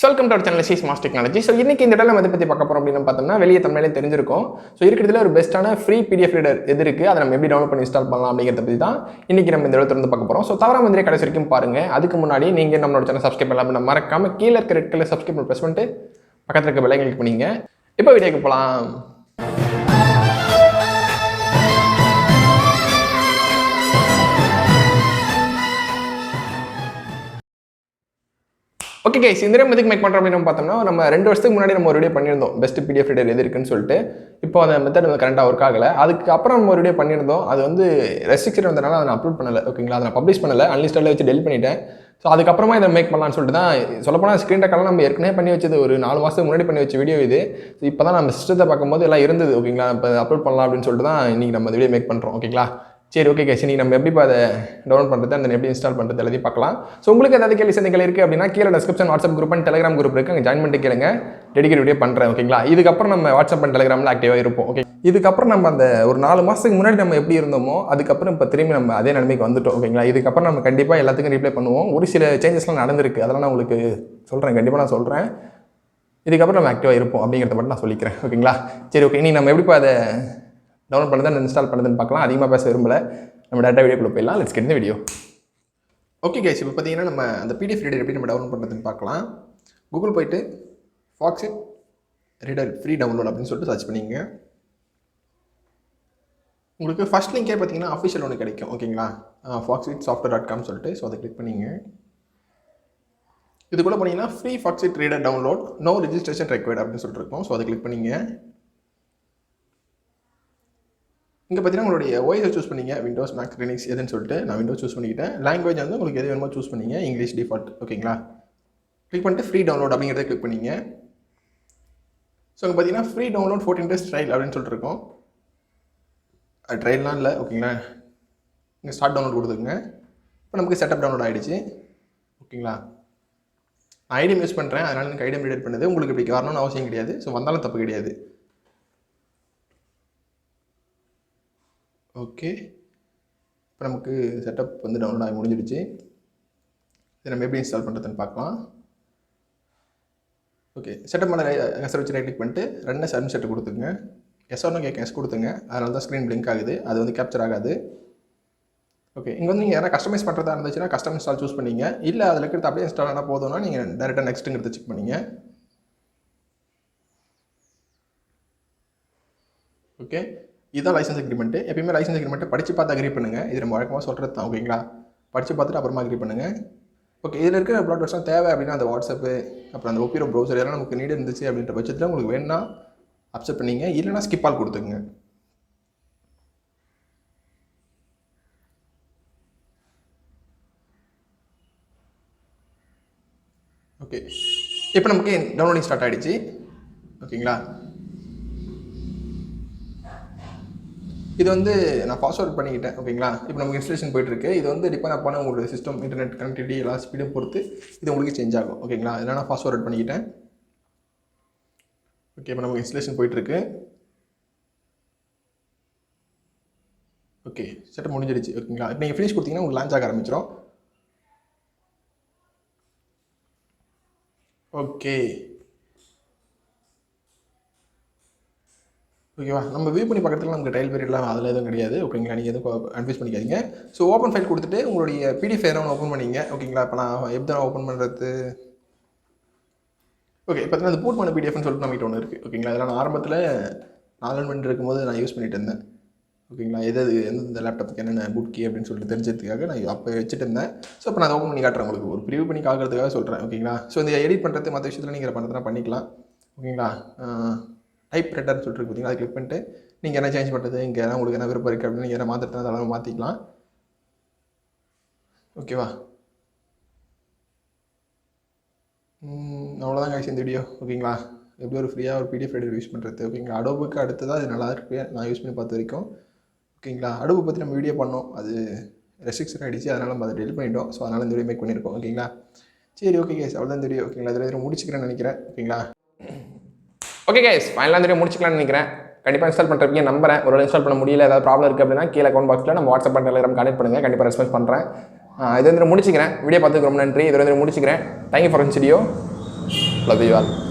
Welcome to our channel SAS technology. So இன்றைக்கி இந்த இடத்துல நம்ம இதை பற்றி பார்க்க போகிறோம் அப்படின்னு பார்த்தோம்னா வெளியே தமிழ்லேயே தெரிஞ்சிருக்கும். ஸோ இருக்கிறதுல ஒரு பெஸ்ட்டான ஃப்ரீ PDF ரீடர் எது இருக்குது, அதை நம்ம எப்படி டவுன்லோட் பண்ணி இன்ஸ்டால் பண்ணலாம் அப்படிங்கிறத பற்றி தான் இன்றைக்கி நம்ம இந்த இடத்துல பார்க்க போகிறோம். ஸோ தவறாம வந்து கடைசி வரைக்கும் பாருங்கள். அதுக்கு முன்னாடி நீங்கள் நம்மளோட சேனல் சப்ஸ்கிரைப் பண்ணலாம் அப்படின்னு மறக்காமல் கீழே இருக்க ரெட் கலர் சப்ஸ்கிரைப் ப்ரெஸ் பண்ணிட்டு பக்கத்தில் இருக்க பெல் கிளிக் பண்ணிங்க. இப்போ வீடியோக்கு போகலாம். ஓகே கைஸ், இந்த டைம் எதுக்கு மேக் பண்ணுறோம் அப்படின்னு பார்த்தோம்னா, நம்ம 2 வருஷத்துக்கு முன்னாடி நம்ம ஒரு வீடியோ பண்ணியிருந்தோம் பெஸ்ட் PDF ரீடர் எது இருக்குன்னு சொல்லிட்டு. இப்போ அந்த மெத்தட் வந்து கரெக்டாக ஒர்க் ஆகலை. அதுக்கப்புறம் நம்ம ஒரு வீடியோ பண்ணியிருந்தோம். அது வந்து ரெஸ்ட்ரிக்ஷன் வந்ததுனால அதை நான் அப்லோட் பண்ணலை. ஓகேங்களா, அதை நான் பப்ளிஷ் பண்ணலை, அன்லிஸ்டடில் வச்சு டெலிட் பண்ணிட்டேன். ஸோ அதுக்கப்புறமா இதை மேக் பண்ணலான்னு சொல்லிட்டு தான் சொல்லப்போனால் ஸ்க்ரீன் ரெக்கார்ட்லாம் நம்ம ஏற்கனவே பண்ணி வச்சது ஒரு 4 மாதத்துக்கு முன்னாடி பண்ணி வச்ச வீடியோ இது. ஸோ இப்போ தான் நம்ம சிஸ்டத்தை பார்க்கும்போது எல்லாம் இருந்தது. ஓகேங்களா, இப்போ அப்லோட் பண்ணலாம் அப்படின்னு சொல்லிட்டு தான் இன்றைக்கி நம்ம இந்த வீடியோ மேக் பண்ணுறோம். ஓகேங்களா, சரி ஓகே கைஸ், நீங்கள் நம்ம எப்படி அதை டவுன்லோட் பண்ணுறது, அந்த எப்படி இன்ஸ்டால் பண்ணுறது எல்லாத்தையும் பார்க்கலாம். ஸோ உங்களுக்கு ஏதாவது கேள்வி சந்தேகங்கள் இருக்குது அப்படின்னா கீழே description WhatsApp group and Telegram group இருக்குது, அங்கே ஜாயின் பண்ணிட்டு கேளுங்க. டெடிகேட் வீடியோ பண்ணுறேன். ஓகேங்களா, இதுக்கப்புறம் நம்ம வாட்ஸ்அப் அண்ட் டெலிகிராமில் ஆக்டிவாக இருப்போம். ஓகே, இதுக்கப்புறம் நம்ம அந்த ஒரு 4 மாதத்துக்கு முன்னாடி நம்ம எப்படி இருந்தோமோ அதுக்கப்புறம் இப்போ திரும்பி நம்ம அதே நிலைமைக்கு வந்துட்டோம். ஓகேங்களா, இதுக்கப்புறம் நம்ம கண்டிப்பாக எல்லாத்துக்கும் ரிப்ளை பண்ணுவோம். ஒரு சில சேஞ்சஸ்லாம் நடந்திருக்கு, அதெல்லாம் நான் உங்களுக்கு சொல்கிறேன், கண்டிப்பாக நான் சொல்கிறேன். இதுக்கப்புறம் நம்ம ஆக்டிவாக இருப்போம் அப்படிங்கிறத மட்டும் நான் சொல்லிக்கிறேன். ஓகேங்களா, சரி ஓகே, நம்ம எப்படி அதை டவுன்லோட் பண்ணுறது இன்ஸ்டால் பண்ணுறதுன்னு பார்க்கலாம். அதிகமாக பேச விரும்பலை, நம்ம டேட்டா வீடியோக்குள்ளே போயிடலாம். லெட்ஸ் கெட் இந்த வீடியோ. ஓகே கைஸ், இப்போ பார்த்தீங்கன்னா நம்ம அந்த PDF ரீடர் எப்படி நம்ம டவுன்லோட் பண்ணுறதுன்னு பார்க்கலாம். கூகுள் போய்ட்டு ஃபாக்ஸிட் ரீடர் ஃப்ரீ டவுன்லோட் அப்படின்னு சொல்லிட்டு சர்ச் பண்ணிங்க. உங்களுக்கு ஃபஸ்ட் லிங்கே பார்த்தீங்கன்னா அஃபிஷியல் ஒன்று கிடைக்கும். ஓகேங்களா, foxitsoftware.com சொல்லிட்டு. ஸோ அதை கிளிக் பண்ணிங்க. இதுக்குள்ளே போனீங்கன்னா free Foxit reader download, no registration required அப்படின்னு சொல்லிட்டு இருக்கோம். ஸோ அதை கிளிக் பண்ணிங்க. இங்கே பார்த்தீங்கன்னா உங்களுடைய OS சூஸ் பண்ணிங்க, விண்டோஸ், மேக், லினக்ஸ் எதுன்னு சொல்லிட்டு. நான் விண்டோஸ் சூஸ் பண்ணிக்கிட்டேன். லாங்குவேஜ் வந்து உங்களுக்கு எது வேணுமோ சூஸ் பண்ணிங்க, இங்கிலீஷ் டிஃபால்ட். ஓகேங்களா, கிளிக் பண்ணிட்டு ஃப்ரீ டவுன்லோட் அப்படிங்கிறத கிளிக் பண்ணிங்க. ஸோ இங்கே பார்த்தீங்கன்னா ஃப்ரீ டவுன்லோட் 14 days ட்ரையல் அப்படின்னு சொல்லிட்டு இருக்கோம். அது ட்ரையல்லாம் இல்லை. ஓகேங்களா, இங்கே ஸ்டார்ட் டவுன்லோட் கொடுத்துருங்க. இப்போ நமக்கு செட்டப் டவுன்லோட் ஆகிடுச்சு. ஓகேங்களா, நான் ஐடியம் யூஸ் பண்ணுறேன், அதனால் எனக்கு ஐடியம் ரீடர் பண்ணுது. உங்களுக்கு இப்படி வரணும்னு அவசியம் கிடையாது. ஸோ வந்தாலும் தப்பு கிடையாது. ஓகே, இப்போ நமக்கு செட்டப் வந்து டவுன்லோட் ஆகி முடிஞ்சிடுச்சு. இதை நம்ம எப்படி இன்ஸ்டால் பண்ணுறதுன்னு பார்க்கலாம். ஓகே, செட்டப் பண்ண எஸ்ஆர் வச்சு ரைட் கிளிக் பண்ணிட்டு ரன் அஸ் அட்மினிஸ்ட்ரேட்டர் கொடுத்துங்க. எஸ்ஆர்னு கேட்க எஸ் கொடுத்துங்க. அதனால தான் ஸ்க்ரீன் பிளிங்க் ஆகுது, அது வந்து கேப்சர் ஆகாது. ஓகே, இங்கே வந்து நீங்கள் யாராவது கஸ்டமைஸ் பண்ணுறதா இருந்துச்சுன்னா கஸ்டம் இன்ஸ்டால் சூஸ் பண்ணிங்க. இல்லை அதில் இருக்கிறது அப்படியே இன்ஸ்டால் ஆனால் போதும்னா நீங்கள் டேரெக்டாக நெக்ஸ்ட்டுங்கிறத செக் பண்ணிங்க. ஓகே, இதுதான் லைசன்ஸ் அக்ரிமெண்ட்டு. எப்பயுமே லைசன்ஸ் அக்ரிமெண்ட்டை படித்து பார்த்து அக்ரி பண்ணுங்கள். இது நம்ம வழக்கமாக சொல்கிறது தான். ஓகேங்களா, படித்து பார்த்துட்டு அப்புறமா அக்ரி பண்ணுங்கள். ஓகே, இதில் இருக்கிற ப்ளாட் வெர்ஷன் தேவை அப்படின்னா அந்த வாட்ஸ்அப்பு, அப்புறம் அந்த ஒப்பிரோ ப்ரௌசர் எல்லாம் நமக்கு நீடு இருந்துச்சு அப்படின்ற பட்சத்தில் உங்களுக்கு வேணும்னா அக்செப்ட் பண்ணிங்க, இல்லைனா ஸ்கிப்பால் கொடுத்துங்க. ஓகே, இப்போ நமக்கு டவுன்லோடிங் ஸ்டார்ட் ஆகிடுச்சு. ஓகேங்களா, இது வந்து நான் பாஸ்வேர்ட் பண்ணிக்கிட்டேன். ஓகேங்களா, இப்போ நமக்கு இன்ஸ்டாலேஷன் போயிட்டுருக்கு. இது வந்து டிபெண்ட் அப்பான உங்களோட சிஸ்டம், இன்டர்நெட் கனெக்டிவிட்டி எல்லா ஸ்பீடும் பொறுத்து இது உங்களுக்கு சேஞ்ச் ஆகும். ஓகேங்களா, இதெல்லாம் நான் பாஸ்வேர்ட் பண்ணிக்கிட்டேன். ஓகே, இப்போ நமக்கு இன்ஸ்டாலேஷன் போயிட்டுருக்கு. ஓகே, செட்டப் முடிஞ்சிடுச்சு. ஓகேங்களா, இப்போ நீங்கள் ஃபினிஷ் கொடுத்தீங்கன்னா உங்களுக்கு லான்ச் ஆக ஆரம்பிச்சிடும். ஓகே ஓகேவா, நம்ம வியூ பண்ணி பார்க்குறதுல நமக்கு ட்ரையல் பீரியட்லாம் அதில் எதுவும் கிடையாது. ஓகேங்களா, நீங்கள் எதுவும் கன்ஃபியூஸ் பண்ணிக்காதீங்க. ஸோ ஓப்பன் ஃபைல் கொடுத்துட்டு உங்களுடைய PDF எதாவது ஓப்பன் பண்ணிங்க. ஓகேங்களா, இப்போ நான் எப்படி தான் ஓப்பன் பண்ணுறது. ஓகே, பார்த்தீங்கன்னா அது பூட் பண்ண PDFன்னு சொல்லிட்டு நம்மகிட்ட ஒன்று இருக்குது. ஓகேங்களா, இதெல்லாம் நான் ஆரம்பத்தில் 4 மணி இருக்கும்போது நான் யூஸ் பண்ணிட்டு இருந்தேன். ஓகேங்களா, எந்தெந்த லேப்டாப்புக்கு என்னென்ன பூட் கீ அப்படின்னு சொல்லிட்டு தெரிஞ்சதுக்காக நான் அப்போ வச்சுட்டு இருந்தேன். ஸோ இப்போ நான் அதை ஓப்பன் பண்ணி காட்டுறேன், உங்களுக்கு ஒரு ப்ரிவியூ பண்ணி காக்கிறதுக்காக சொல்கிறேன். ஓகேங்களா, ஸோ இந்த எடிட் பண்ணுறது மற்ற விஷயத்தில் நீங்கள் பண்ணுறதுனா பண்ணிக்கலாம். ஓகேங்களா, டைப் ரைட்டர்னு சொல்லிட்டு பார்த்தீங்கன்னா அதை கிளிக் பண்ணிட்டு நீங்கள் என்ன சேஞ்ச் பண்ணுறது, இங்கே என்ன உங்களுக்கு என்ன விருப்பம் இருக்குது அப்படின்னு நீங்கள் என்ன மாற்றுறது அதெல்லாம் மாற்றிக்கலாம். ஓகேவா, அவ்வளோதான் கைஸ் இந்த வீடியோ. ஓகேங்களா, எப்படி ஒரு ஃப்ரீயாக ஒரு PDF ரீடர் யூஸ் பண்ணுறது. ஓகேங்களா, அடோபுக்கு அடுத்ததாக அது நல்லா இருக்குது, நான் யூஸ் பண்ணி பார்த்த வரைக்கும். ஓகேங்களா, அடோபு பற்றி நம்ம வீடியோ பண்ணோம், அது ரெஸ்ட்ரிக்ஷன் ஆகிடுச்சு, அதனால் நம்ம அதை டெலிட் பண்ணிட்டோம். ஸோ அதனால் இந்த வீடியோ மேக் பண்ணியிருக்கோம். ஓகேங்களா, சரி ஓகே கைஸ், அவ்வளோதான் இந்த வீடியோ. ஓகேங்களா, இதில் முடிச்சுக்கிறேன்னு நினைக்கிறேன். ஓகேங்களா, ஓகே கைஸ், ஃபைனலாக இந்த வீடியோ முடிச்சுக்கலாம்னு நினைக்கிறேன். கண்டிப்பாக இன்ஸ்டால் பண்ணுறப்பீங்க நம்புறேன். ஒரு இன்ஸ்டால் பண்ண முடியல, ஏதாவது ப்ராப்ளம் இருக்குது அப்படின்னா கீழே கமெண்ட் பாக்ஸில் நம்ம வாட்ஸ்அப் பண்ண டெலிகிராம் கனெக்ட் பண்ணுங்கள், கண்டிப்பாக ரெஸ்பான்ஸ் பண்ணுறேன். இது வந்து முடிச்சுக்கிறேன். வீடியோ பார்த்துக்கு ரொம்ப நன்றி. இது வந்து முடிச்சுக்கிறேன். தேங்க்யூ ஃபார் வாட்சிங் வீடியோ. Love you all.